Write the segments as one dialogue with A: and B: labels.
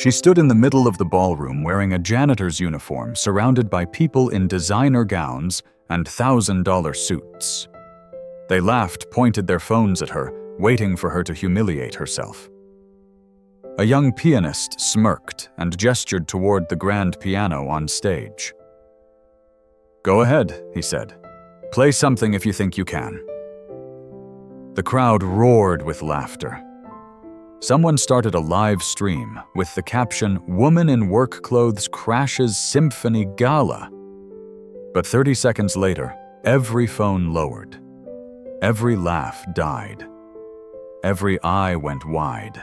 A: She stood in the middle of the ballroom wearing a janitor's uniform, surrounded by people in designer gowns and $1,000 suits. They laughed, pointed their phones at her, waiting for her to humiliate herself. A young pianist smirked and gestured toward the grand piano on stage. "Go ahead," he said. "Play something if you think you can." The crowd roared with laughter. Someone started a live stream with the caption, "Woman in work clothes crashes symphony gala." But 30 seconds later, every phone lowered. Every laugh died. Every eye went wide.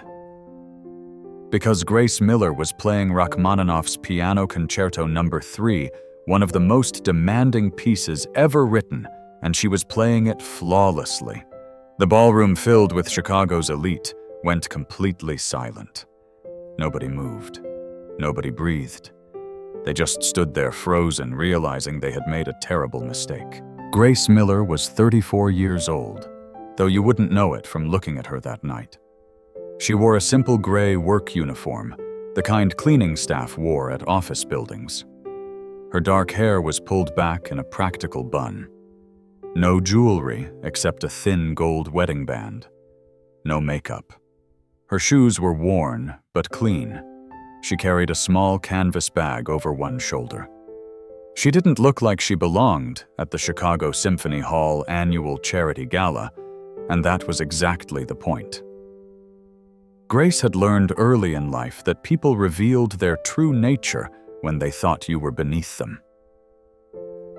A: Because Grace Miller was playing Rachmaninoff's Piano Concerto No. 3, one of the most demanding pieces ever written, and she was playing it flawlessly. The ballroom filled with Chicago's elite went completely silent. Nobody moved. Nobody breathed. They just stood there frozen, realizing they had made a terrible mistake. Grace Miller was 34 years old, though you wouldn't know it from looking at her that night. She wore a simple gray work uniform, the kind cleaning staff wore at office buildings. Her dark hair was pulled back in a practical bun. No jewelry except a thin gold wedding band. No makeup. Her shoes were worn, but clean. She carried a small canvas bag over one shoulder. She didn't look like she belonged at the Chicago Symphony Hall annual charity gala, and that was exactly the point. Grace had learned early in life that people revealed their true nature when they thought you were beneath them.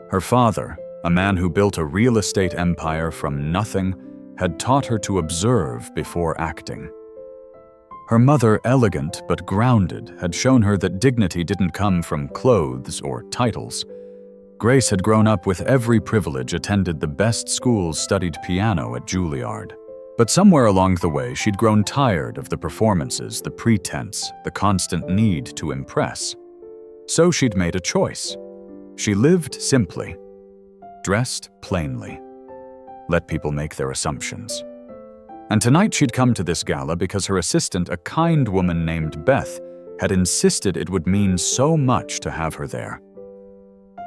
A: Her father, a man who built a real estate empire from nothing, had taught her to observe before acting. Her mother, elegant but grounded, had shown her that dignity didn't come from clothes or titles. Grace had grown up with every privilege, attended the best schools, studied piano at Juilliard. But somewhere along the way, she'd grown tired of the performances, the pretense, the constant need to impress. So she'd made a choice. She lived simply, dressed plainly, let people make their assumptions. And tonight she'd come to this gala because her assistant, a kind woman named Beth, had insisted it would mean so much to have her there.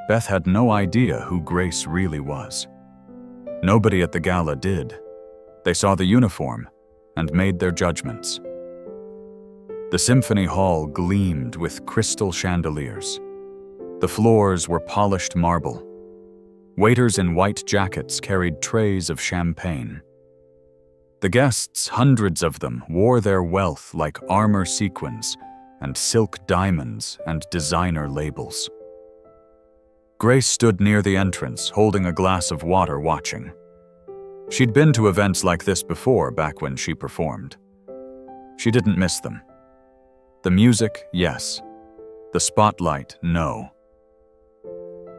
A: Beth had no idea who Grace really was. Nobody at the gala did. They saw the uniform and made their judgments. The symphony hall gleamed with crystal chandeliers. The floors were polished marble. Waiters in white jackets carried trays of champagne. The guests, hundreds of them, wore their wealth like armor sequins and silk diamonds and designer labels. Grace stood near the entrance, holding a glass of water, watching. She'd been to events like this before, back when she performed. She didn't miss them. The music, yes. The spotlight, no.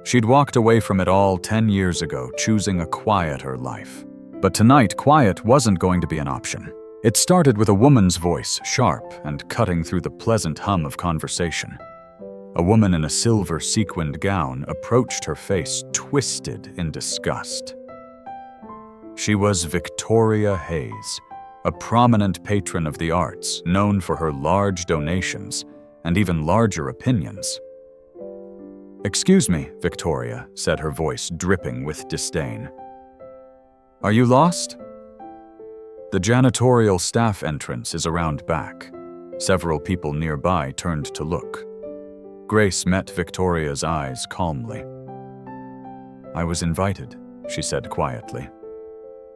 A: She'd walked away from it all 10 years ago, choosing a quieter life. But tonight, quiet wasn't going to be an option. It started with a woman's voice, sharp and cutting through the pleasant hum of conversation. A woman in a silver sequined gown approached, her face twisted in disgust. She was Victoria Hayes, a prominent patron of the arts, known for her large donations and even larger opinions. "Excuse me, Victoria," said her voice dripping with disdain. "Are you lost?" The janitorial staff entrance is around back. Several people nearby turned to look. Grace met Victoria's eyes calmly. "I was invited," she said quietly.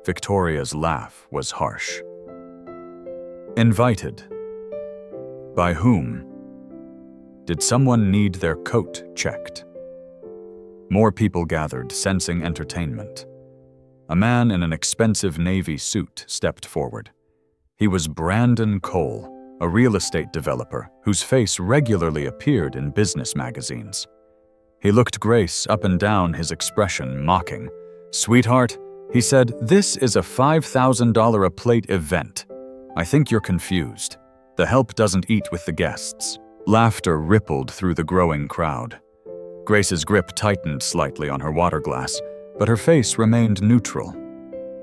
A: Victoria's laugh was harsh. "Invited? By whom? Did someone need their coat checked?" More people gathered, sensing entertainment. A man in an expensive navy suit stepped forward. He was Brandon Cole, a real estate developer whose face regularly appeared in business magazines. He looked Grace up and down, his expression mocking. "Sweetheart," he said, "this is a $5,000 a plate event. I think you're confused. The help doesn't eat with the guests." Laughter rippled through the growing crowd. Grace's grip tightened slightly on her water glass, but her face remained neutral.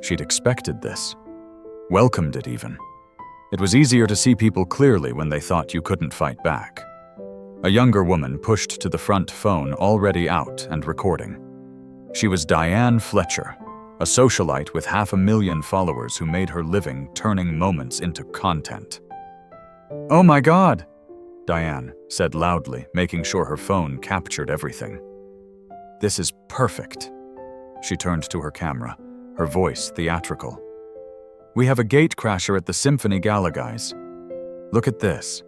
A: She'd expected this, welcomed it even. It was easier to see people clearly when they thought you couldn't fight back. A younger woman pushed to the front phone, already out and recording. She was Diane Fletcher, a socialite with 500,000 followers who made her living turning moments into content. "Oh my God," Diane said loudly, making sure her phone captured everything. "This is perfect." She turned to her camera, her voice theatrical. "We have a gate crasher at the Symphony Gala, guys. Look at this."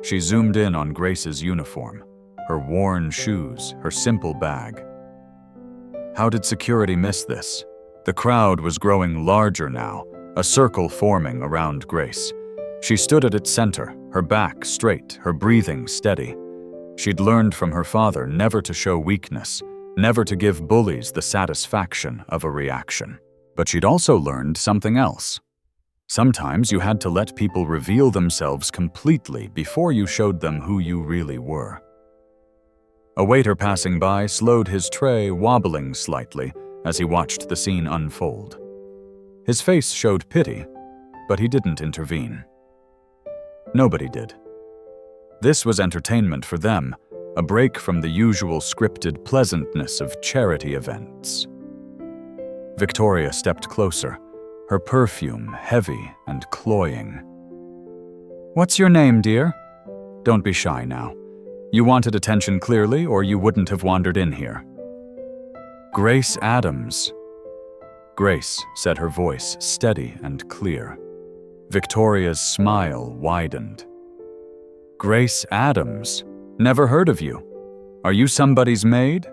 A: She zoomed in on Grace's uniform, her worn shoes, her simple bag. How did security miss this? The crowd was growing larger now, a circle forming around Grace. She stood at its center, her back straight, her breathing steady. She'd learned from her father never to show weakness, never to give bullies the satisfaction of a reaction. But she'd also learned something else. Sometimes you had to let people reveal themselves completely before you showed them who you really were. A waiter passing by slowed his tray, wobbling slightly as he watched the scene unfold. His face showed pity, but he didn't intervene. Nobody did. This was entertainment for them, a break from the usual scripted pleasantness of charity events. Victoria stepped closer, her perfume heavy and cloying. "What's your name, dear? Don't be shy now. You wanted attention clearly, or you wouldn't have wandered in here." "Grace Adams." Grace said, her voice steady and clear. Victoria's smile widened. "Grace Adams? Never heard of you. Are you somebody's maid?"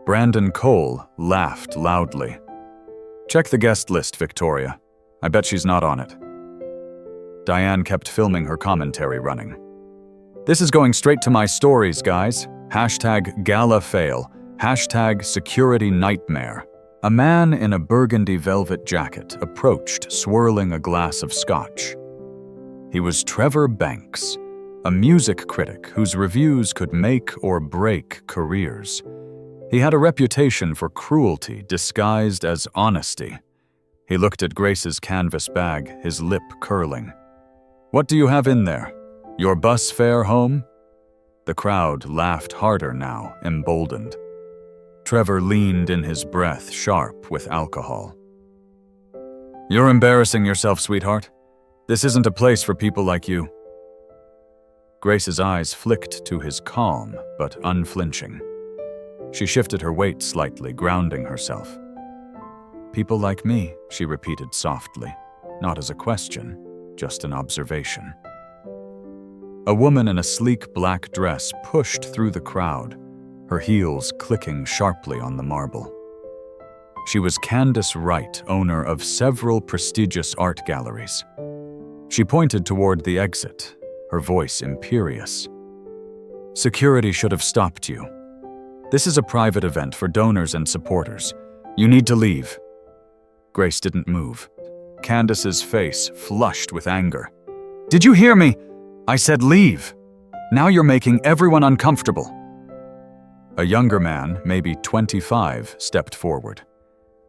A: Brandon Cole laughed loudly. "Check the guest list, Victoria. I bet she's not on it." Diane kept filming her commentary running. "This is going straight to my stories, guys. #GalaFail. #SecurityNightmare." A man in a burgundy velvet jacket approached, swirling a glass of scotch. He was Trevor Banks, a music critic whose reviews could make or break careers. He had a reputation for cruelty disguised as honesty. He looked at Grace's canvas bag, his lip curling. "What do you have in there? Your bus fare home?" The crowd laughed harder now, emboldened. Trevor leaned in his breath, sharp with alcohol. "You're embarrassing yourself, sweetheart. This isn't a place for people like you." Grace's eyes flicked to his calm, but unflinching. She shifted her weight slightly, grounding herself. "People like me," she repeated softly, not as a question, just an observation. A woman in a sleek black dress pushed through the crowd, her heels clicking sharply on the marble. She was Candace Wright, owner of several prestigious art galleries. She pointed toward the exit, her voice imperious. "Security should have stopped you. This is a private event for donors and supporters. You need to leave." Grace didn't move. Candace's face flushed with anger. "Did you hear me? I said leave. Now you're making everyone uncomfortable." A younger man, maybe 25, stepped forward.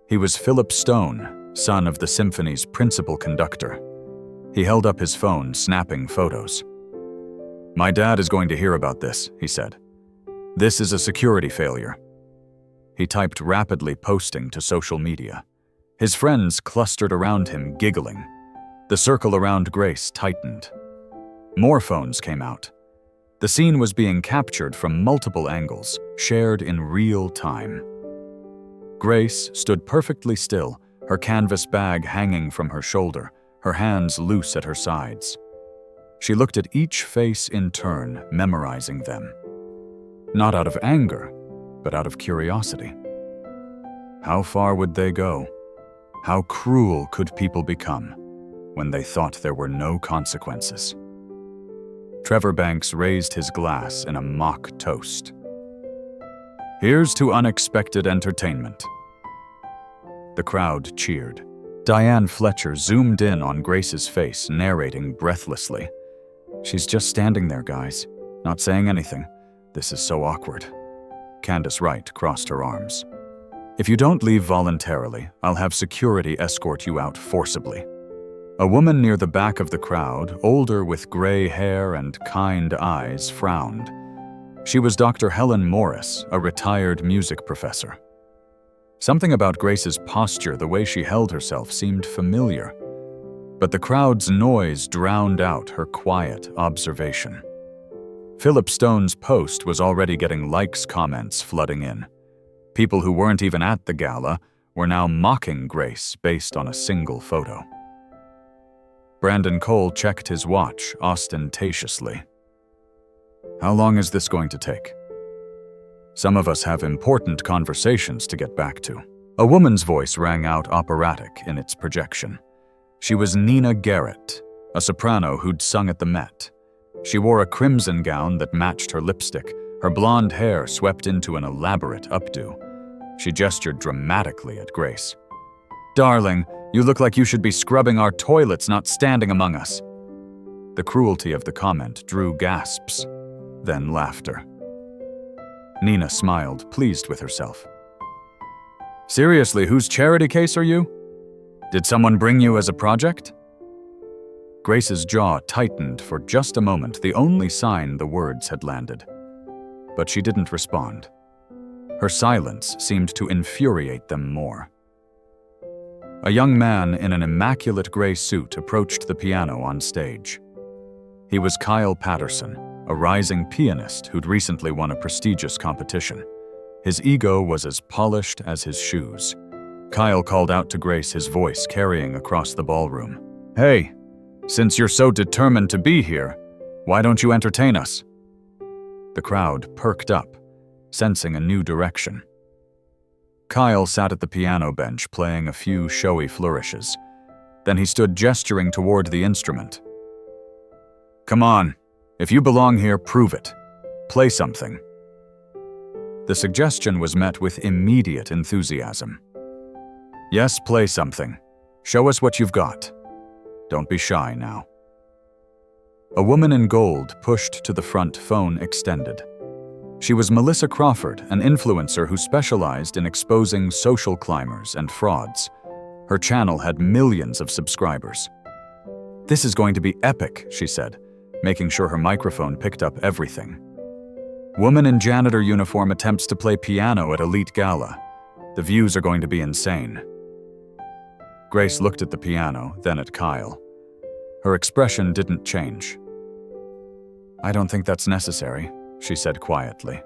A: He was Philip Stone, son of the symphony's principal conductor. He held up his phone, snapping photos. "My dad is going to hear about this," he said. "This is a security failure." He typed rapidly, posting to social media. His friends clustered around him, giggling. The circle around Grace tightened. More phones came out. The scene was being captured from multiple angles, shared in real time. Grace stood perfectly still, her canvas bag hanging from her shoulder, her hands loose at her sides. She looked at each face in turn, memorizing them. Not out of anger, but out of curiosity. How far would they go? How cruel could people become when they thought there were no consequences? Trevor Banks raised his glass in a mock toast. "Here's to unexpected entertainment." The crowd cheered. Diane Fletcher zoomed in on Grace's face, narrating breathlessly. "She's just standing there, guys, not saying anything. This is so awkward." Candace Wright crossed her arms. "If you don't leave voluntarily, I'll have security escort you out forcibly." A woman near the back of the crowd, older with gray hair and kind eyes, frowned. She was Dr. Helen Morris, a retired music professor. Something about Grace's posture, the way she held herself, seemed familiar. But the crowd's noise drowned out her quiet observation. Philip Stone's post was already getting likes comments flooding in. People who weren't even at the gala were now mocking Grace based on a single photo. Brandon Cole checked his watch ostentatiously. How long is this going to take? Some of us have important conversations to get back to. A woman's voice rang out operatic in its projection. She was Nina Garrett, a soprano who'd sung at the Met. She wore a crimson gown that matched her lipstick, her blonde hair swept into an elaborate updo. She gestured dramatically at Grace. "Darling, you look like you should be scrubbing our toilets, not standing among us." The cruelty of the comment drew gasps, then laughter. Nina smiled, pleased with herself. "Seriously, whose charity case are you? Did someone bring you as a project?" Grace's jaw tightened for just a moment, the only sign the words had landed. But she didn't respond. Her silence seemed to infuriate them more. A young man in an immaculate gray suit approached the piano on stage. He was Kyle Patterson, a rising pianist who'd recently won a prestigious competition. His ego was as polished as his shoes. Kyle called out to Grace, his voice carrying across the ballroom. "Hey, since you're so determined to be here, why don't you entertain us?" The crowd perked up, sensing a new direction. Kyle sat at the piano bench playing a few showy flourishes. Then he stood gesturing toward the instrument. "Come on. If you belong here, prove it. Play something." The suggestion was met with immediate enthusiasm. "Yes, play something. Show us what you've got. Don't be shy now." A woman in gold pushed to the front, phone extended. She was Melissa Crawford, an influencer who specialized in exposing social climbers and frauds. Her channel had millions of subscribers. "This is going to be epic," she said, making sure her microphone picked up everything. Woman in janitor uniform attempts to play piano at elite gala. The views are going to be insane. Grace looked at the piano, then at Kyle. Her expression didn't change. "I don't think that's necessary," she said quietly.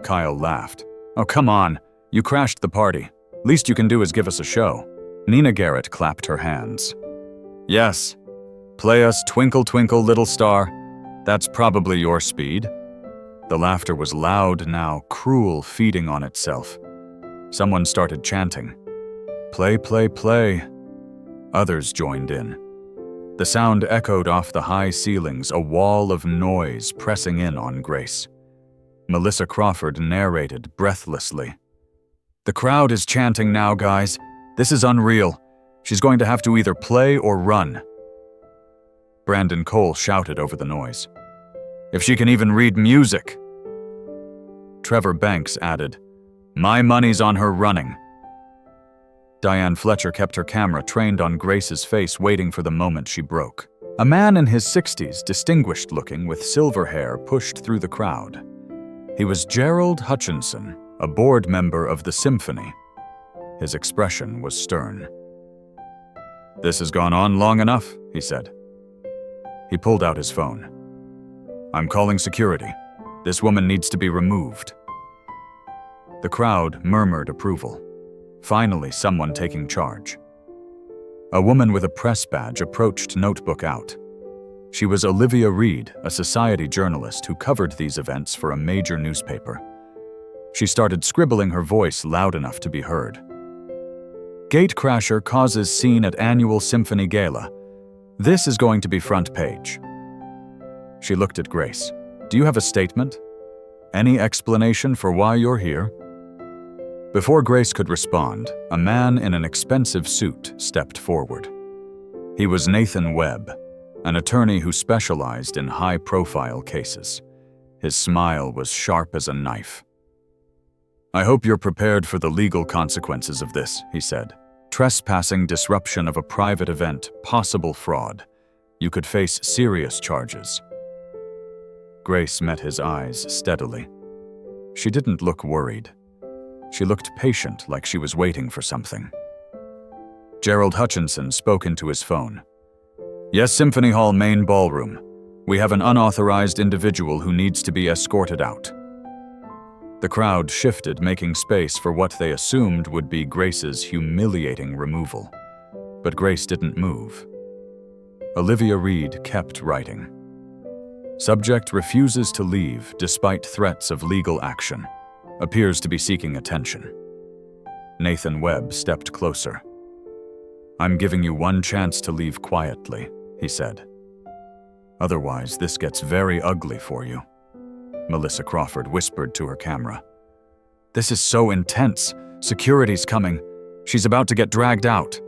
A: Kyle laughed. "Oh, come on. You crashed the party. Least you can do is give us a show." Nina Garrett clapped her hands. "Yes. Play us Twinkle Twinkle Little Star. That's probably your speed." The laughter was loud now, cruel, feeding on itself. Someone started chanting, "Play, play, play." Others joined in. The sound echoed off the high ceilings, a wall of noise pressing in on Grace. Melissa Crawford narrated breathlessly. "The crowd is chanting now, guys. This is unreal. She's going to have to either play or run." Brandon Cole shouted over the noise, "If she can even read music." Trevor Banks added, "My money's on her running." Diane Fletcher kept her camera trained on Grace's face, waiting for the moment she broke. A man in his 60s, distinguished looking, with silver hair, pushed through the crowd. He was Gerald Hutchinson, a board member of the Symphony. His expression was stern. "This has gone on long enough," he said. He pulled out his phone. "I'm calling security. This woman needs to be removed." The crowd murmured approval. Finally, someone taking charge. A woman with a press badge approached, notebook out. She was Olivia Reed, a society journalist who covered these events for a major newspaper. She started scribbling, her voice loud enough to be heard. "Gatecrasher causes scene at annual symphony gala. This is going to be front page." She looked at Grace. "Do you have a statement? Any explanation for why you're here?" Before Grace could respond, a man in an expensive suit stepped forward. He was Nathan Webb, an attorney who specialized in high-profile cases. His smile was sharp as a knife. "I hope you're prepared for the legal consequences of this," he said. Trespassing, disruption of a private event, possible fraud. You could face serious charges. Grace met his eyes steadily. She didn't look worried. She looked patient, like she was waiting for something. Gerald Hutchinson spoke into his phone. "Yes, Symphony Hall main ballroom. We have an unauthorized individual who needs to be escorted out." The crowd shifted, making space for what they assumed would be Grace's humiliating removal. But Grace didn't move. Olivia Reed kept writing. Subject refuses to leave despite threats of legal action. Appears to be seeking attention. Nathan Webb stepped closer. "I'm giving you one chance to leave quietly," he said. "Otherwise, this gets very ugly for you," Melissa Crawford whispered to her camera. "This is so intense. Security's coming. She's about to get dragged out."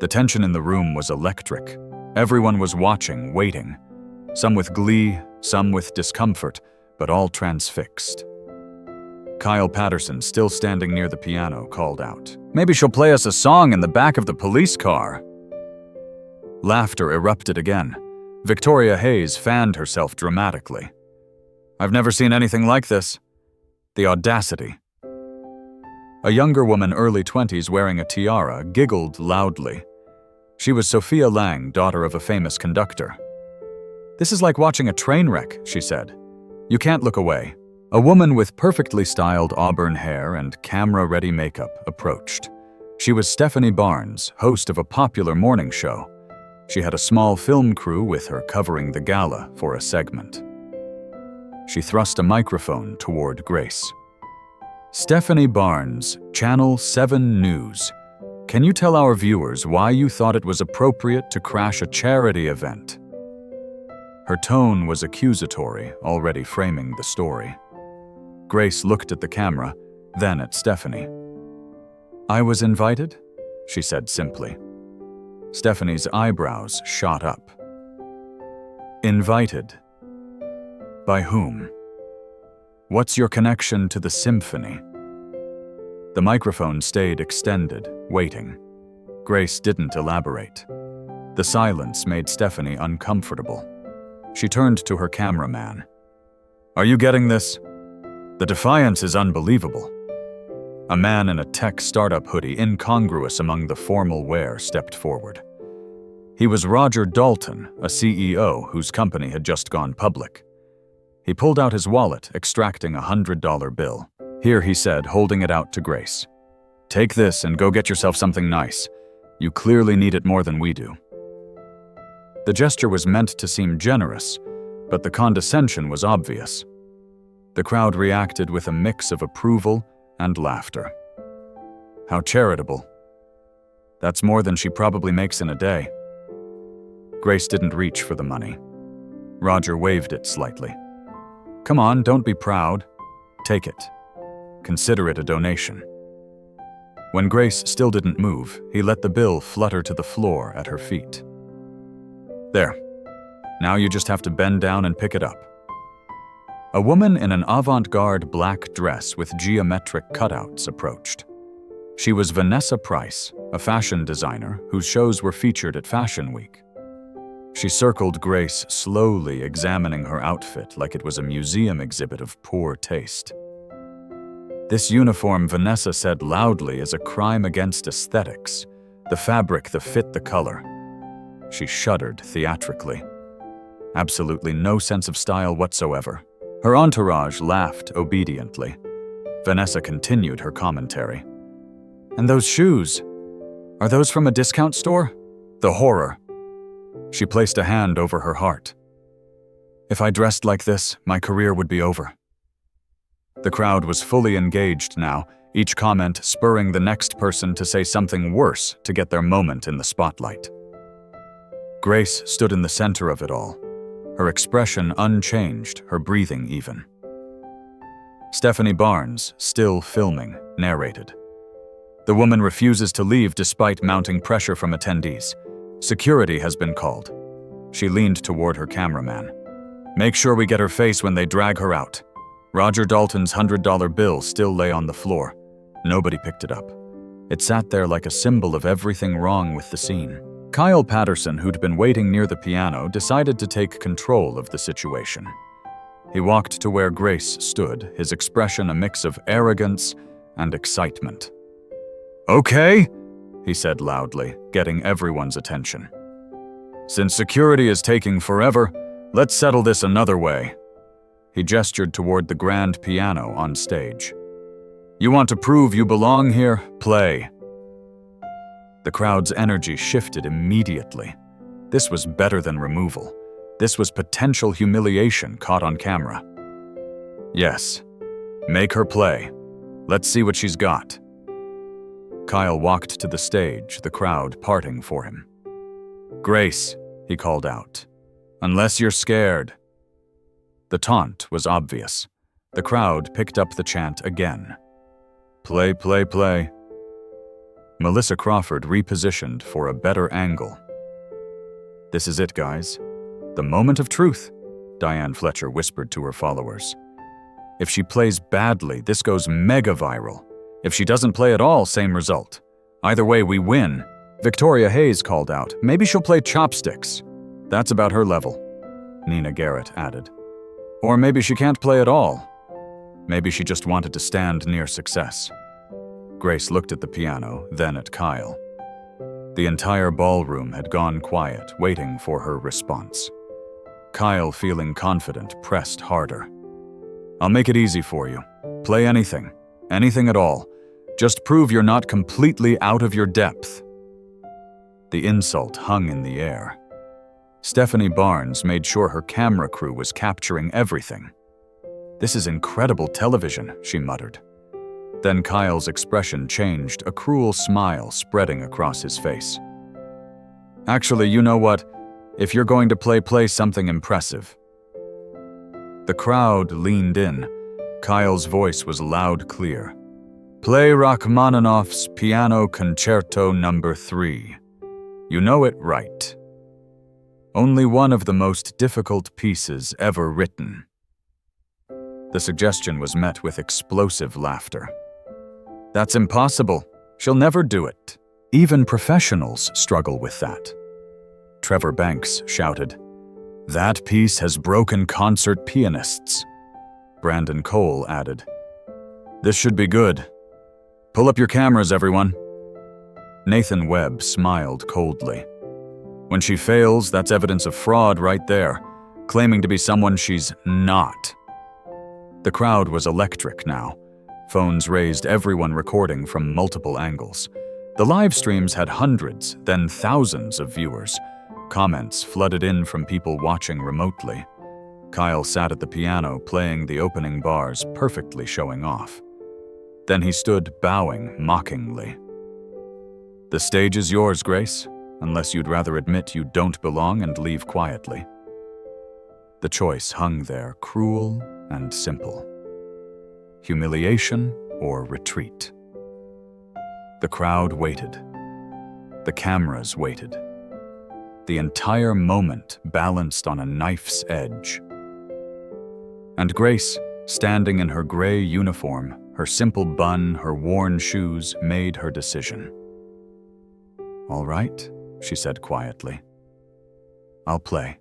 A: The tension in the room was electric. Everyone was watching, waiting. Some with glee, some with discomfort, but all transfixed. Kyle Patterson, still standing near the piano, called out, "Maybe she'll play us a song in the back of the police car." Laughter erupted again. Victoria Hayes fanned herself dramatically. "I've never seen anything like this. The audacity." A younger woman, early 20s, wearing a tiara, giggled loudly. She was Sophia Lang, daughter of a famous conductor. "This is like watching a train wreck," she said. "You can't look away." A woman with perfectly styled auburn hair and camera-ready makeup approached. She was Stephanie Barnes, host of a popular morning show. She had a small film crew with her covering the gala for a segment. She thrust a microphone toward Grace. "Stephanie Barnes, Channel 7 News. Can you tell our viewers why you thought it was appropriate to crash a charity event?" Her tone was accusatory, already framing the story. Grace looked at the camera, then at Stephanie. "I was invited?" she said simply. Stephanie's eyebrows shot up. "Invited? By whom? What's your connection to the symphony?" The microphone stayed extended, waiting. Grace didn't elaborate. The silence made Stephanie uncomfortable. She turned to her cameraman. "Are you getting this? The defiance is unbelievable." A man in a tech startup hoodie, incongruous among the formal wear, stepped forward. He was Roger Dalton, a CEO whose company had just gone public. He pulled out his wallet, extracting a $100 bill. "Here," he said, holding it out to Grace. "Take this and go get yourself something nice. You clearly need it more than we do." The gesture was meant to seem generous, but the condescension was obvious. The crowd reacted with a mix of approval and laughter. "How charitable. That's more than she probably makes in a day." Grace didn't reach for the money. Roger waved it slightly. "Come on, don't be proud. Take it. Consider it a donation." When Grace still didn't move, he let the bill flutter to the floor at her feet. "There. Now you just have to bend down and pick it up." A woman in an avant-garde black dress with geometric cutouts approached. She was Vanessa Price, a fashion designer whose shows were featured at Fashion Week. She circled Grace, slowly examining her outfit like it was a museum exhibit of poor taste. "This uniform," Vanessa said loudly, "is a crime against aesthetics. The fabric, the fit, the color." She shuddered theatrically. Absolutely no sense of style whatsoever. Her entourage laughed obediently. Vanessa continued her commentary. "And those shoes? Are those from a discount store? The horror." She placed a hand over her heart. "If I dressed like this, my career would be over." The crowd was fully engaged now, each comment spurring the next person to say something worse to get their moment in the spotlight. Grace stood in the center of it all, her expression unchanged, her breathing even. Stephanie Barnes, still filming, narrated. "The woman refuses to leave despite mounting pressure from attendees. Security has been called." She leaned toward her cameraman. "Make sure we get her face when they drag her out." Roger Dalton's $100 bill still lay on the floor. Nobody picked it up. It sat there like a symbol of everything wrong with the scene. Kyle Patterson, who'd been waiting near the piano, decided to take control of the situation. He walked to where Grace stood, his expression a mix of arrogance and excitement. "Okay," he said loudly, getting everyone's attention. "Since security is taking forever, let's settle this another way." He gestured toward the grand piano on stage. "You want to prove you belong here? Play." The crowd's energy shifted immediately. This was better than removal. This was potential humiliation caught on camera. "Yes, make her play. Let's see what she's got." Kyle walked to the stage, the crowd parting for him. "Grace," he called out, "unless you're scared." The taunt was obvious. The crowd picked up the chant again. "Play, play, play." Melissa Crawford repositioned for a better angle. "This is it, guys. The moment of truth," Diane Fletcher whispered to her followers. "If she plays badly, this goes mega viral. If she doesn't play at all, same result. Either way, we win." Victoria Hayes called out, "Maybe she'll play chopsticks. That's about her level," Nina Garrett added. "Or maybe she can't play at all. Maybe she just wanted to stand near success." Grace looked at the piano, then at Kyle. The entire ballroom had gone quiet, waiting for her response. Kyle, feeling confident, pressed harder. "I'll make it easy for you. Play anything. Anything at all. Just prove you're not completely out of your depth." The insult hung in the air. Stephanie Barnes made sure her camera crew was capturing everything. "This is incredible television," she muttered. Then Kyle's expression changed, a cruel smile spreading across his face. "Actually, you know what? If you're going to play something impressive." The crowd leaned in. Kyle's voice was loud, clear. "Play Rachmaninoff's Piano Concerto No. 3. You know it right. Only one of the most difficult pieces ever written." The suggestion was met with explosive laughter. "That's impossible. She'll never do it. Even professionals struggle with that." Trevor Banks shouted, "That piece has broken concert pianists." Brandon Cole added, "This should be good. Pull up your cameras, everyone." Nathan Webb smiled coldly. "When she fails, that's evidence of fraud right there, claiming to be someone she's not." The crowd was electric now. Phones raised, everyone recording from multiple angles. The live streams had hundreds, then thousands of viewers. Comments flooded in from people watching remotely. Kyle sat at the piano, playing the opening bars, perfectly showing off. Then he stood, bowing mockingly. "The stage is yours, Grace, unless you'd rather admit you don't belong and leave quietly." The choice hung there, cruel and simple. Humiliation or retreat. The crowd waited. The cameras waited. The entire moment balanced on a knife's edge. And Grace, standing in her gray uniform, her simple bun, her worn shoes, made her decision. "All right," she said quietly. "I'll play."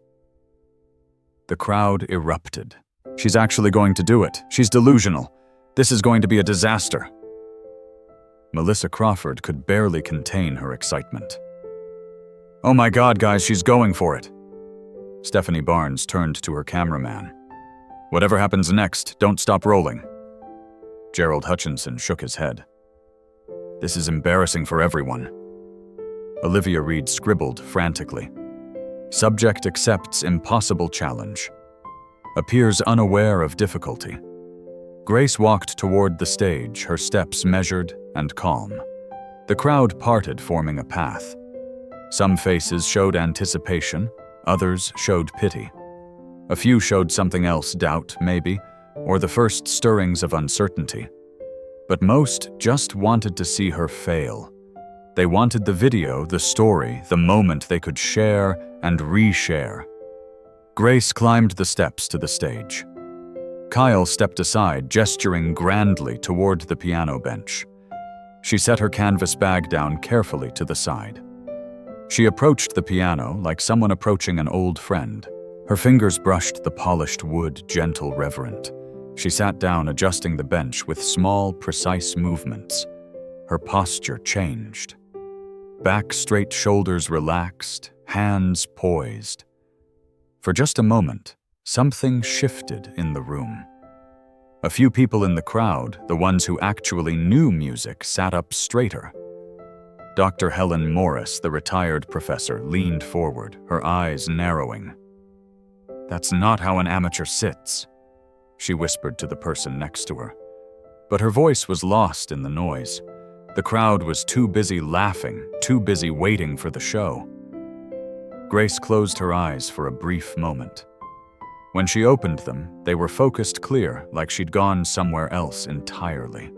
A: The crowd erupted. "She's actually going to do it. She's delusional. This is going to be a disaster." Melissa Crawford could barely contain her excitement. "Oh my God, guys, she's going for it." Stephanie Barnes turned to her cameraman. "Whatever happens next, don't stop rolling." Gerald Hutchinson shook his head. "This is embarrassing for everyone." Olivia Reed scribbled frantically. "Subject accepts impossible challenge. Appears unaware of difficulty." Grace walked toward the stage, her steps measured and calm. The crowd parted, forming a path. Some faces showed anticipation, others showed pity. A few showed something else, doubt, maybe, or the first stirrings of uncertainty. But most just wanted to see her fail. They wanted the video, the story, the moment they could share and reshare. Grace climbed the steps to the stage. Kyle stepped aside, gesturing grandly toward the piano bench. She set her canvas bag down carefully to the side. She approached the piano like someone approaching an old friend. Her fingers brushed the polished wood, gentle, reverent. She sat down, adjusting the bench with small, precise movements. Her posture changed. Back straight, shoulders relaxed, hands poised. For just a moment, something shifted in the room. A few people in the crowd, the ones who actually knew music, sat up straighter. Dr. Helen Morris, the retired professor, leaned forward, her eyes narrowing. "That's not how an amateur sits," she whispered to the person next to her. But her voice was lost in the noise. The crowd was too busy laughing, too busy waiting for the show. Grace closed her eyes for a brief moment. When she opened them, they were focused clear, like she'd gone somewhere else entirely.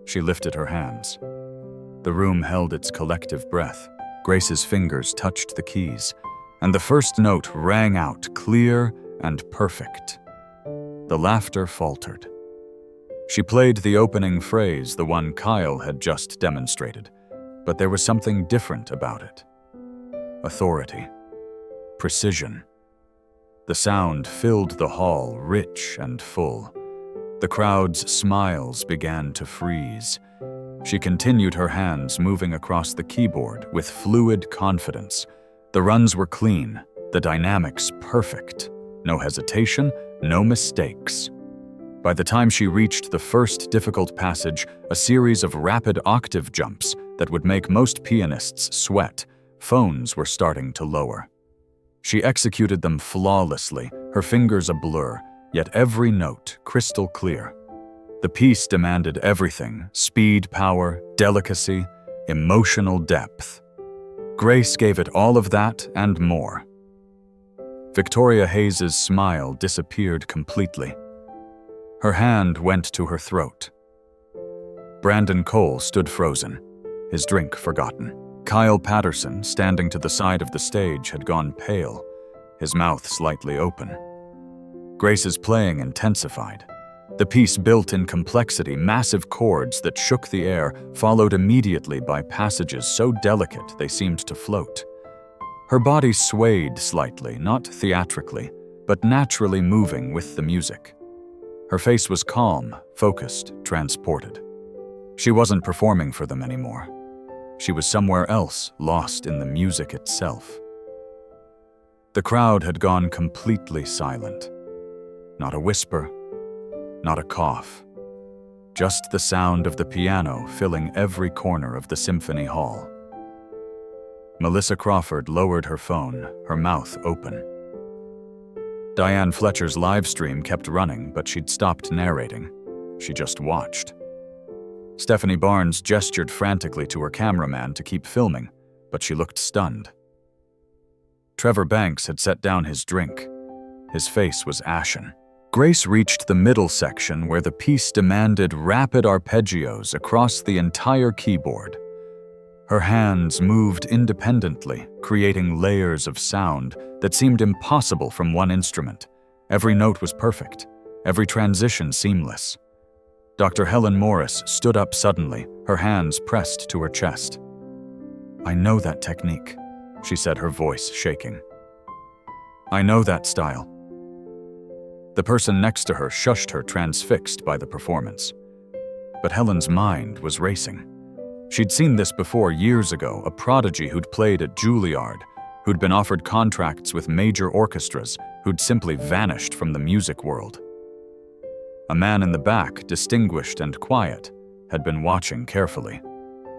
A: She lifted her hands. The room held its collective breath. Grace's fingers touched the keys, and the first note rang out clear and perfect. The laughter faltered. She played the opening phrase, the one Kyle had just demonstrated, but there was something different about it. Authority. Precision. The sound filled the hall, rich and full. The crowd's smiles began to freeze. She continued, her hands moving across the keyboard with fluid confidence. The runs were clean, the dynamics perfect. No hesitation, no mistakes. By the time she reached the first difficult passage, a series of rapid octave jumps that would make most pianists sweat, phones were starting to lower. She executed them flawlessly, her fingers a blur, yet every note crystal clear. The piece demanded everything: speed, power, delicacy, emotional depth. Grace gave it all of that and more. Victoria Hayes's smile disappeared completely. Her hand went to her throat. Brandon Cole stood frozen, his drink forgotten. Kyle Patterson, standing to the side of the stage, had gone pale, his mouth slightly open. Grace's playing intensified. The piece built in complexity, massive chords that shook the air, followed immediately by passages so delicate they seemed to float. Her body swayed slightly, not theatrically, but naturally moving with the music. Her face was calm, focused, transported. She wasn't performing for them anymore. She was somewhere else, lost in the music itself. The crowd had gone completely silent. Not a whisper, not a cough. Just the sound of the piano filling every corner of the symphony hall. Melissa Crawford lowered her phone, her mouth open. Diane Fletcher's live stream kept running, but she'd stopped narrating. She just watched. Stephanie Barnes gestured frantically to her cameraman to keep filming, but she looked stunned. Trevor Banks had set down his drink. His face was ashen. Grace reached the middle section where the piece demanded rapid arpeggios across the entire keyboard. Her hands moved independently, creating layers of sound that seemed impossible from one instrument. Every note was perfect, every transition seamless. Dr. Helen Morris stood up suddenly, her hands pressed to her chest. "I know that technique," she said, her voice shaking. "I know that style." The person next to her shushed her, transfixed by the performance. But Helen's mind was racing. She'd seen this before years ago, a prodigy who'd played at Juilliard, who'd been offered contracts with major orchestras, who'd simply vanished from the music world. A man in the back, distinguished and quiet, had been watching carefully.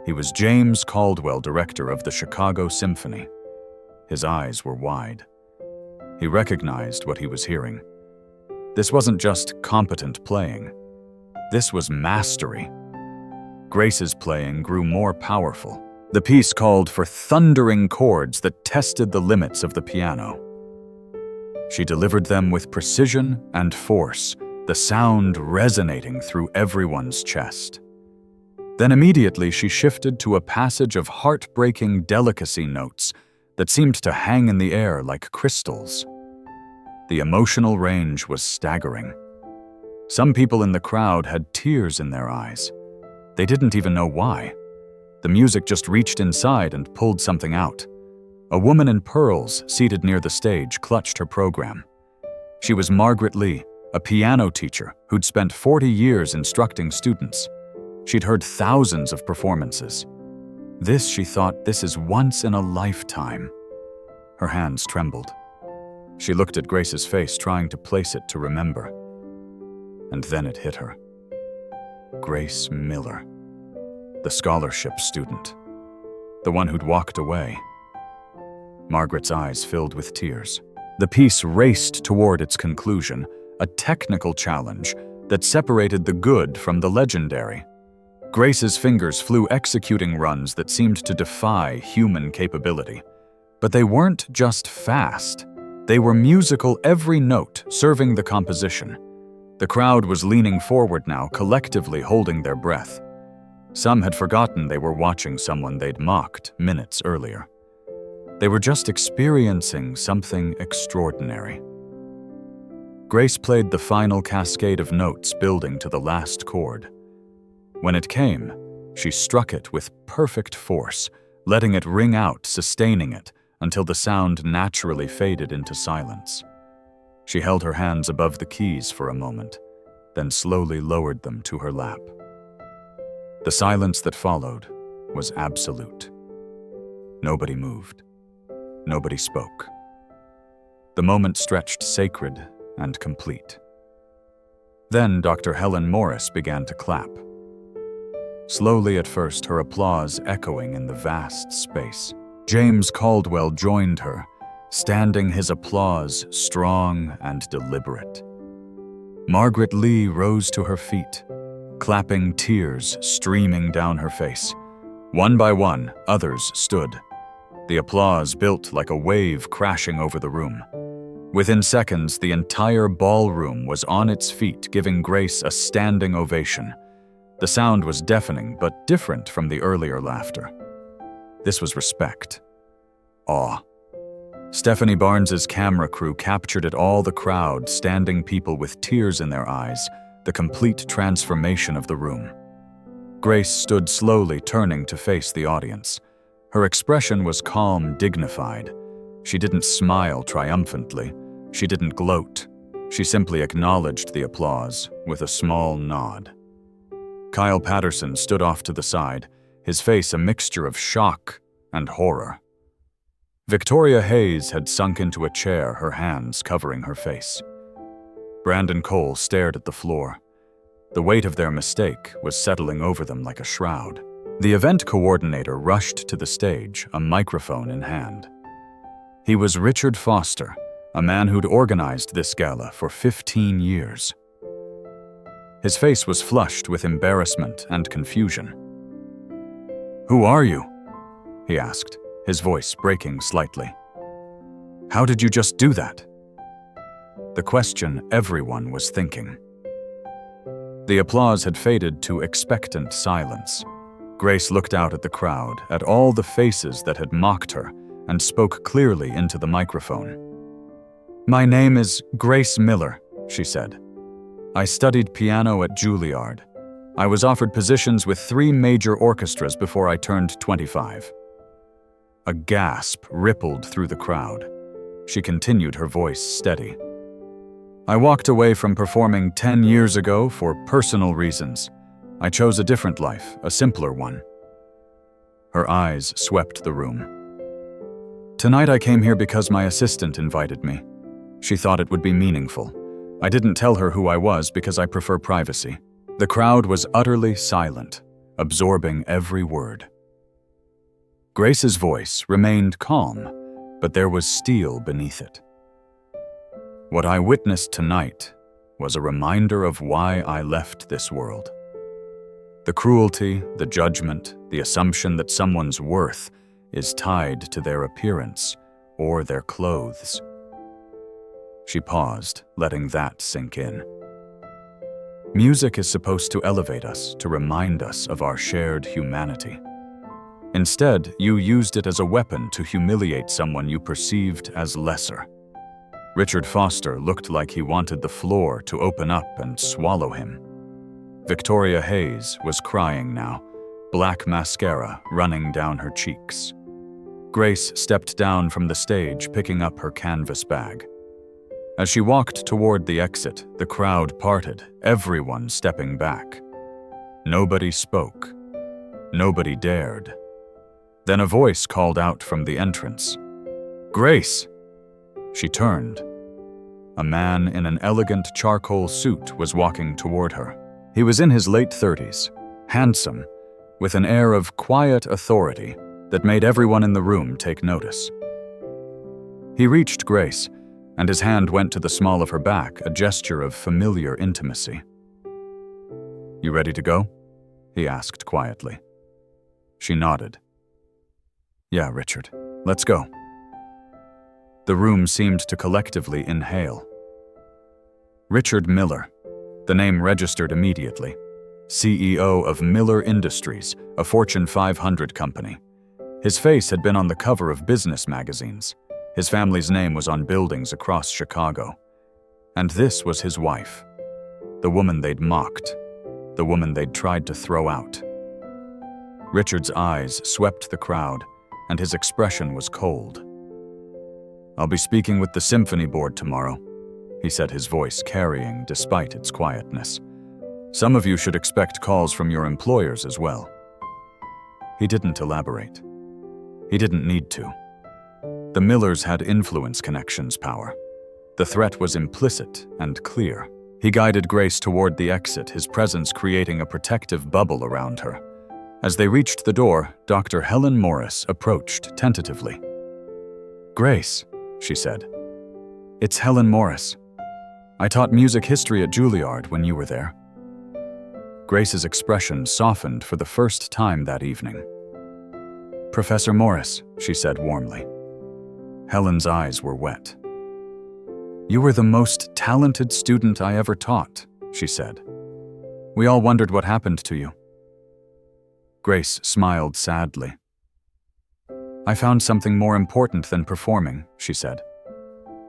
A: He was James Caldwell, director of the Chicago Symphony. His eyes were wide. He recognized what he was hearing. This wasn't just competent playing. This was mastery. Grace's playing grew more powerful. The piece called for thundering chords that tested the limits of the piano. She delivered them with precision and force, the sound resonating through everyone's chest. Then immediately she shifted to a passage of heartbreaking delicacy notes that seemed to hang in the air like crystals. The emotional range was staggering. Some people in the crowd had tears in their eyes. They didn't even know why. The music just reached inside and pulled something out. A woman in pearls, seated near the stage, clutched her program. She was Margaret Lee, a piano teacher who'd spent 40 years instructing students. She'd heard thousands of performances. This, she thought, this is once in a lifetime. Her hands trembled. She looked at Grace's face, trying to place it to remember. And then it hit her. Grace Miller. The scholarship student. The one who'd walked away. Margaret's eyes filled with tears. The piece raced toward its conclusion, a technical challenge that separated the good from the legendary. Grace's fingers flew executing runs that seemed to defy human capability. But they weren't just fast. They were musical, every note serving the composition. The crowd was leaning forward now, collectively holding their breath. Some had forgotten they were watching someone they'd mocked minutes earlier. They were just experiencing something extraordinary. Grace played the final cascade of notes building to the last chord. When it came, she struck it with perfect force, letting it ring out, sustaining it, until the sound naturally faded into silence. She held her hands above the keys for a moment, then slowly lowered them to her lap. The silence that followed was absolute. Nobody moved. Nobody spoke. The moment stretched sacred and complete. Then Dr. Helen Morris began to clap. Slowly at first, her applause echoing in the vast space. James Caldwell joined her, standing his applause strong and deliberate. Margaret Lee rose to her feet, clapping, tears streaming down her face. One by one, others stood. The applause built like a wave crashing over the room. Within seconds, the entire ballroom was on its feet, giving Grace a standing ovation. The sound was deafening, but different from the earlier laughter. This was respect. Awe. Stephanie Barnes's camera crew captured it all, the crowd, standing people with tears in their eyes, the complete transformation of the room. Grace stood slowly, turning to face the audience. Her expression was calm, dignified. She didn't smile triumphantly. She didn't gloat. She simply acknowledged the applause with a small nod. Kyle Patterson stood off to the side, his face a mixture of shock and horror. Victoria Hayes had sunk into a chair, her hands covering her face. Brandon Cole stared at the floor. The weight of their mistake was settling over them like a shroud. The event coordinator rushed to the stage, a microphone in hand. He was Richard Foster, a man who'd organized this gala for 15 years. His face was flushed with embarrassment and confusion. "Who are you?" he asked, his voice breaking slightly. "How did you just do that?" The question everyone was thinking. The applause had faded to expectant silence. Grace looked out at the crowd, at all the faces that had mocked her, and spoke clearly into the microphone. "My name is Grace Miller," she said. "I studied piano at Juilliard. I was offered positions with 3 major orchestras before I turned 25. A gasp rippled through the crowd. She continued, her voice steady. "I walked away from performing 10 years ago for personal reasons. I chose a different life, a simpler one." Her eyes swept the room. "Tonight I came here because my assistant invited me. She thought it would be meaningful. I didn't tell her who I was because I prefer privacy." The crowd was utterly silent, absorbing every word. Grace's voice remained calm, but there was steel beneath it. "What I witnessed tonight was a reminder of why I left this world. The cruelty, the judgment, the assumption that someone's worth is tied to their appearance or their clothes." She paused, letting that sink in. Music is supposed to elevate us, to remind us of our shared humanity. Instead, you used it as a weapon to humiliate someone you perceived as lesser. Richard Foster looked like he wanted the floor to open up and swallow him. Victoria Hayes was crying now, black mascara running down her cheeks. Grace stepped down from the stage, picking up her canvas bag. As she walked toward the exit, the crowd parted, everyone stepping back. Nobody spoke. Nobody dared. Then a voice called out from the entrance. "Grace!" She turned. A man in an elegant charcoal suit was walking toward her. He was in his late 30s, handsome, with an air of quiet authority that made everyone in the room take notice. He reached Grace, and his hand went to the small of her back, a gesture of familiar intimacy. "You ready to go?" he asked quietly. She nodded. "Yeah, Richard, let's go." The room seemed to collectively inhale. Richard Miller, the name registered immediately, CEO of Miller Industries, a Fortune 500 company. His face had been on the cover of business magazines. His family's name was on buildings across Chicago. And this was his wife, the woman they'd mocked, the woman they'd tried to throw out. Richard's eyes swept the crowd, and his expression was cold. "I'll be speaking with the symphony board tomorrow," he said, his voice carrying despite its quietness. "Some of you should expect calls from your employers as well." He didn't elaborate. He didn't need to. The Millers had influence connections power. The threat was implicit and clear. He guided Grace toward the exit, his presence creating a protective bubble around her. As they reached the door, Dr. Helen Morris approached tentatively. "Grace," she said. "It's Helen Morris. I taught music history at Juilliard when you were there." Grace's expression softened for the first time that evening. "Professor Morris," she said warmly. Helen's eyes were wet. "You were the most talented student I ever taught," she said. "We all wondered what happened to you." Grace smiled sadly. "I found something more important than performing," she said.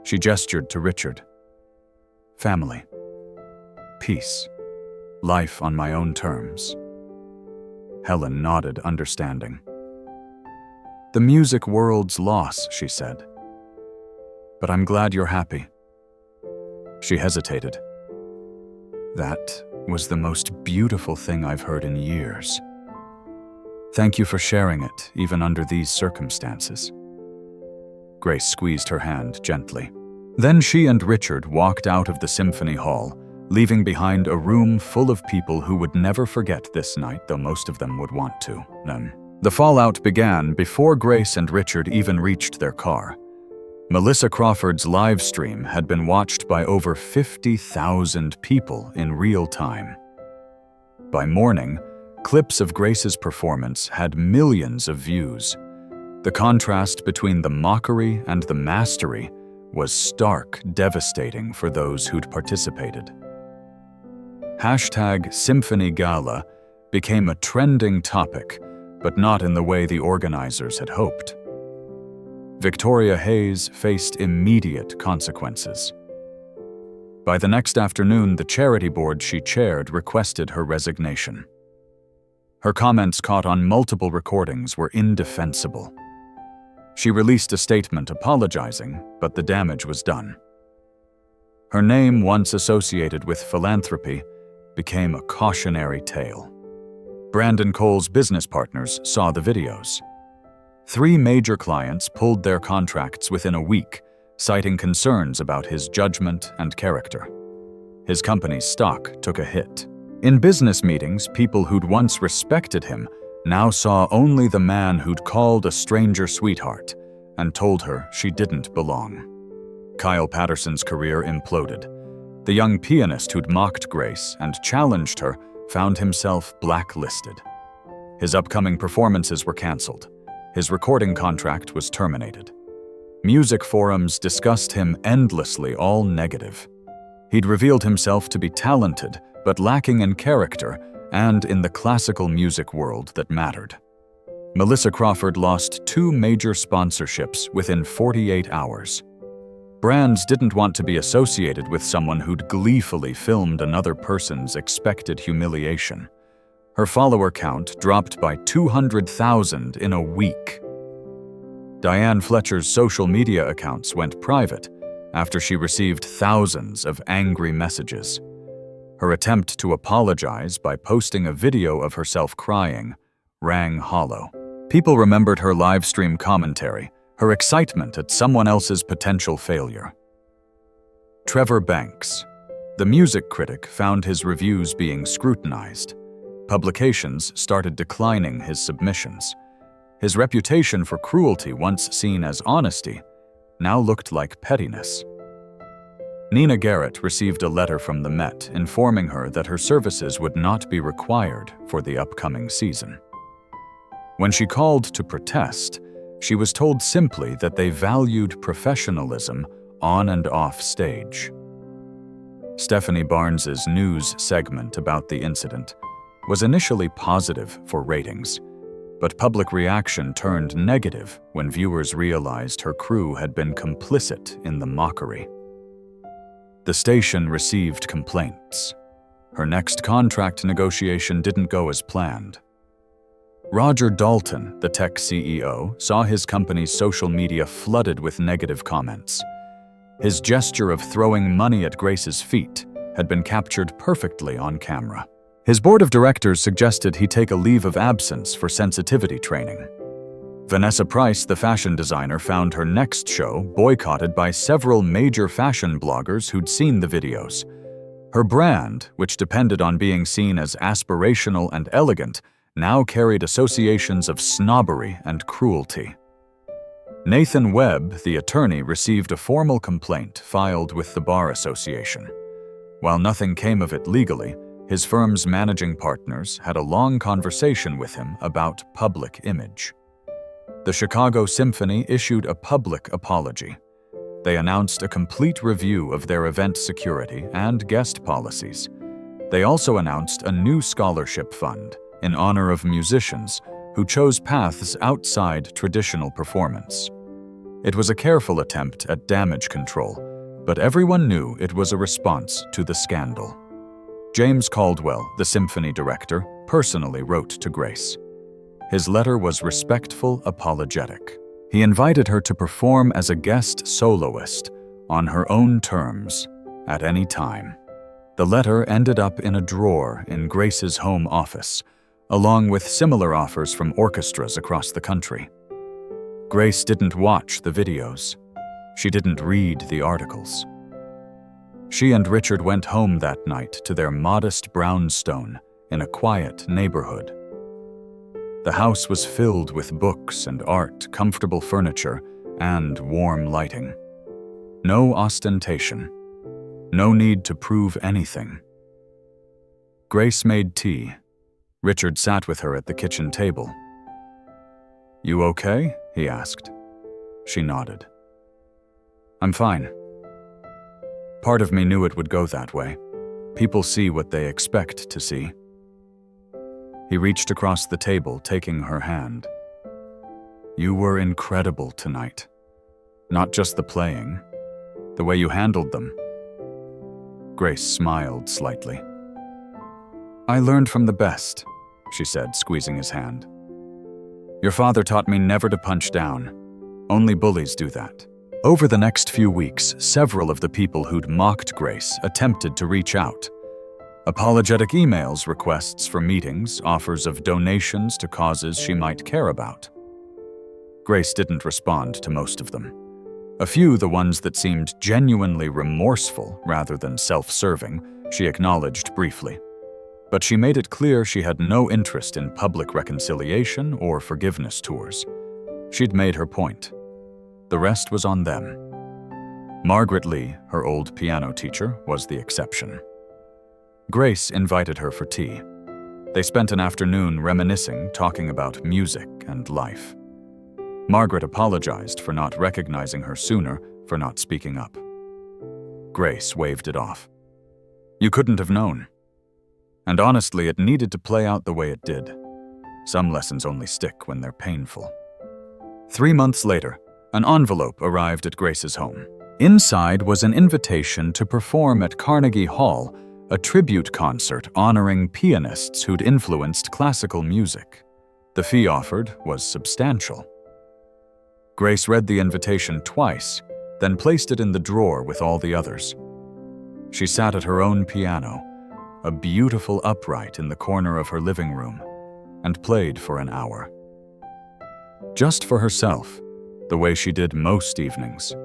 A: She gestured to Richard. "Family. Peace. Life on my own terms." Helen nodded, understanding. "The music world's loss," she said. "But I'm glad you're happy." She hesitated. "That was the most beautiful thing I've heard in years. Thank you for sharing it, even under these circumstances." Grace squeezed her hand gently. Then she and Richard walked out of the symphony hall, leaving behind a room full of people who would never forget this night, though most of them would want to. The fallout began before Grace and Richard even reached their car. Melissa Crawford's live stream had been watched by over 50,000 people in real time. By morning, clips of Grace's performance had millions of views. The contrast between the mockery and the mastery was stark, devastating for those who'd participated. #Symphony Gala became a trending topic, but not in the way the organizers had hoped. Victoria Hayes faced immediate consequences. By the next afternoon, the charity board she chaired requested her resignation. Her comments, caught on multiple recordings, were indefensible. She released a statement apologizing, but the damage was done. Her name, once associated with philanthropy, became a cautionary tale. Brandon Cole's business partners saw the videos. 3 major clients pulled their contracts within a week, citing concerns about his judgment and character. His company's stock took a hit. In business meetings, people who'd once respected him now saw only the man who'd called a stranger sweetheart and told her she didn't belong. Kyle Patterson's career imploded. The young pianist who'd mocked Grace and challenged her found himself blacklisted. His upcoming performances were canceled. His recording contract was terminated. Music forums discussed him endlessly, all negative. He'd revealed himself to be talented, but lacking in character and in the classical music world that mattered. Melissa Crawford lost 2 major sponsorships within 48 hours. Brands didn't want to be associated with someone who'd gleefully filmed another person's expected humiliation. Her follower count dropped by 200,000 in a week. Diane Fletcher's social media accounts went private after she received thousands of angry messages. Her attempt to apologize by posting a video of herself crying rang hollow. People remembered her live stream commentary, her excitement at someone else's potential failure. Trevor Banks, the music critic, found his reviews being scrutinized. Publications started declining his submissions. His reputation for cruelty, once seen as honesty, now looked like pettiness. Nina Garrett received a letter from the Met informing her that her services would not be required for the upcoming season. When she called to protest, she was told simply that they valued professionalism on and off stage. Stephanie Barnes's news segment about the incident was initially positive for ratings, but public reaction turned negative when viewers realized her crew had been complicit in the mockery. The station received complaints. Her next contract negotiation didn't go as planned. Roger Dalton, the tech CEO, saw his company's social media flooded with negative comments. His gesture of throwing money at Grace's feet had been captured perfectly on camera. His board of directors suggested he take a leave of absence for sensitivity training. Vanessa Price, the fashion designer, found her next show boycotted by several major fashion bloggers who'd seen the videos. Her brand, which depended on being seen as aspirational and elegant, now carried associations of snobbery and cruelty. Nathan Webb, the attorney, received a formal complaint filed with the Bar Association. While nothing came of it legally, his firm's managing partners had a long conversation with him about public image. The Chicago Symphony issued a public apology. They announced a complete review of their event security and guest policies. They also announced a new scholarship fund in honor of musicians who chose paths outside traditional performance. It was a careful attempt at damage control, but everyone knew it was a response to the scandal. James Caldwell, the symphony director, personally wrote to Grace. His letter was respectful, apologetic. He invited her to perform as a guest soloist on her own terms at any time. The letter ended up in a drawer in Grace's home office, along with similar offers from orchestras across the country. Grace didn't watch the videos. She didn't read the articles. She and Richard went home that night to their modest brownstone in a quiet neighborhood. The house was filled with books and art, comfortable furniture, and warm lighting. No ostentation. No need to prove anything. Grace made tea. Richard sat with her at the kitchen table. "You okay?" he asked. She nodded. "I'm fine. Part of me knew it would go that way. People see what they expect to see." He reached across the table, taking her hand. "You were incredible tonight. Not just the playing, the way you handled them." Grace smiled slightly. "I learned from the best," she said, squeezing his hand. "Your father taught me never to punch down. Only bullies do that." Over the next few weeks, several of the people who'd mocked Grace attempted to reach out. Apologetic emails, requests for meetings, offers of donations to causes she might care about. Grace didn't respond to most of them. A few, the ones that seemed genuinely remorseful rather than self-serving, she acknowledged briefly. But she made it clear she had no interest in public reconciliation or forgiveness tours. She'd made her point. The rest was on them. Margaret Lee, her old piano teacher, was the exception. Grace invited her for tea. They spent an afternoon reminiscing, talking about music and life. Margaret apologized for not recognizing her sooner, for not speaking up. Grace waved it off. "You couldn't have known." And honestly, it needed to play out the way it did. Some lessons only stick when they're painful. 3 months later, an envelope arrived at Grace's home. Inside was an invitation to perform at Carnegie Hall, a tribute concert honoring pianists who'd influenced classical music. The fee offered was substantial. Grace read the invitation twice, then placed it in the drawer with all the others. She sat at her own piano, a beautiful upright in the corner of her living room, and played for an hour. Just for herself, the way she did most evenings.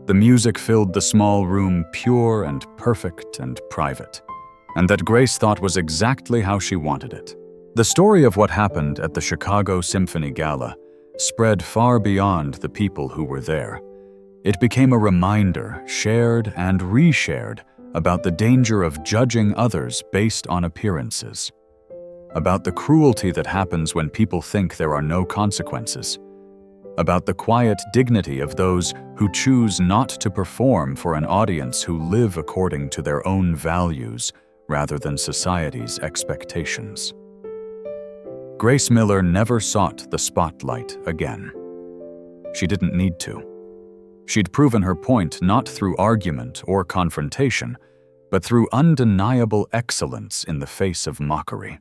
A: The music filled the small room pure and perfect and private, and that Grace thought was exactly how she wanted it. The story of what happened at the Chicago Symphony Gala spread far beyond the people who were there. It became a reminder, shared and reshared, about the danger of judging others based on appearances, about the cruelty that happens when people think there are no consequences, about the quiet dignity of those who choose not to perform for an audience who live according to their own values rather than society's expectations. Grace Miller never sought the spotlight again. She didn't need to. She'd proven her point not through argument or confrontation, but through undeniable excellence in the face of mockery.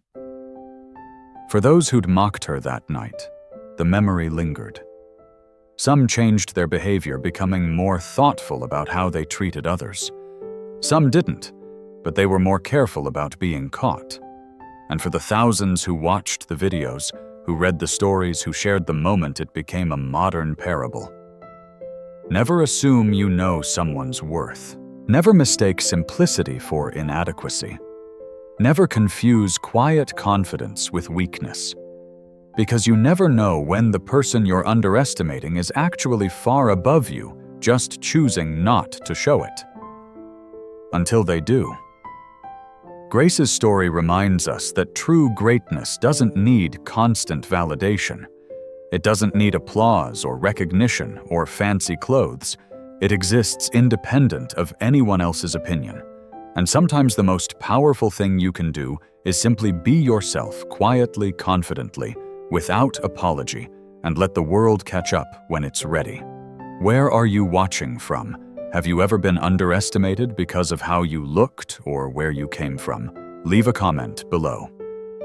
A: For those who'd mocked her that night, the memory lingered. Some changed their behavior, becoming more thoughtful about how they treated others. Some didn't, but they were more careful about being caught. And for the thousands who watched the videos, who read the stories, who shared the moment, it became a modern parable. Never assume you know someone's worth. Never mistake simplicity for inadequacy. Never confuse quiet confidence with weakness. Because you never know when the person you're underestimating is actually far above you, just choosing not to show it. Until they do. Grace's story reminds us that true greatness doesn't need constant validation. It doesn't need applause or recognition or fancy clothes. It exists independent of anyone else's opinion. And sometimes the most powerful thing you can do is simply be yourself quietly, confidently, without apology, and let the world catch up when it's ready. Where are you watching from? Have you ever been underestimated because of how you looked or where you came from? Leave a comment below.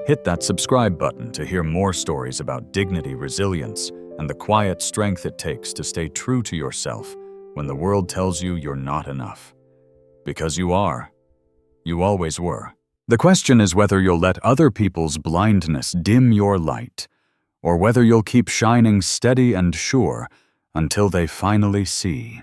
A: Hit that subscribe button to hear more stories about dignity, resilience, and the quiet strength it takes to stay true to yourself when the world tells you you're not enough. Because you are. You always were. The question is whether you'll let other people's blindness dim your light, or whether you'll keep shining steady and sure until they finally see.